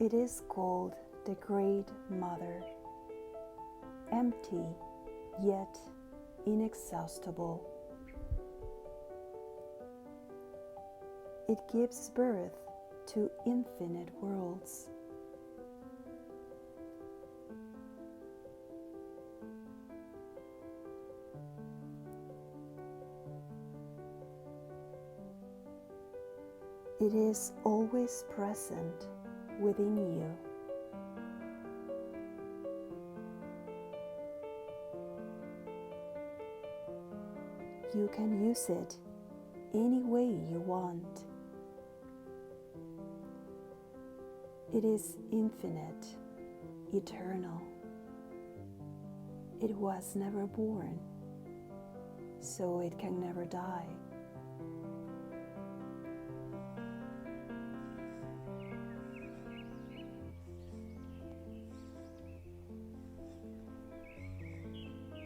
It is called the Great Mother, empty yet inexhaustible. It gives birth to infinite worlds. It is always present within you. You can use it any way you want. It is infinite, eternal. It was never born, so it can never die.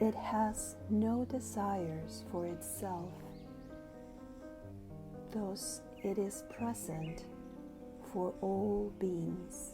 It has no desires for itself, thus it is present for all beings.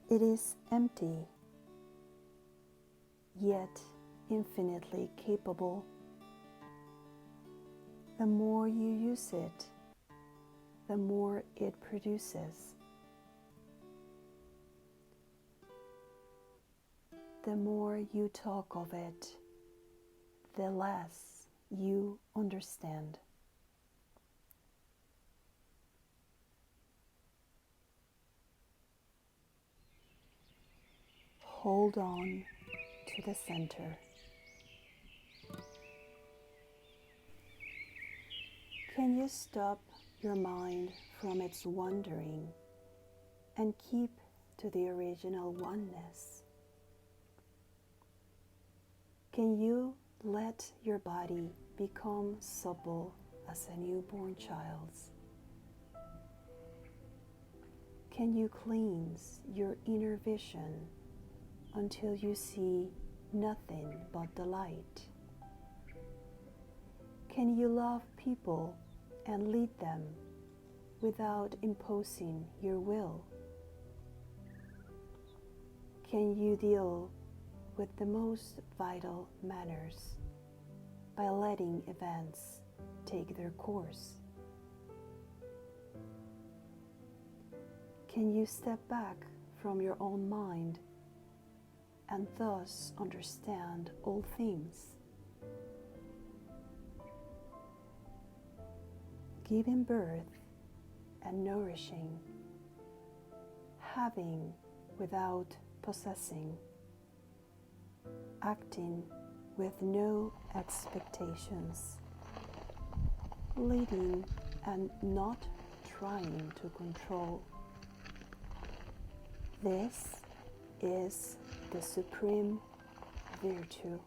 It is empty, yet infinitely capable. The more you use it, the more it produces. The more you talk of it, the less you understand. Hold on to the center. Can you stop your mind from its wandering and keep to the original oneness? Can you let your body become supple as a newborn child's? Can you cleanse your inner vision until you see nothing but the light? Can you love people and lead them without imposing your will? Can you deal with the most vital matters by letting events take their course? Can you step back from your own mind and thus understand all things? Giving birth and nourishing, having without possessing, acting with no expectations, leading and not trying to control. This is the supreme virtue.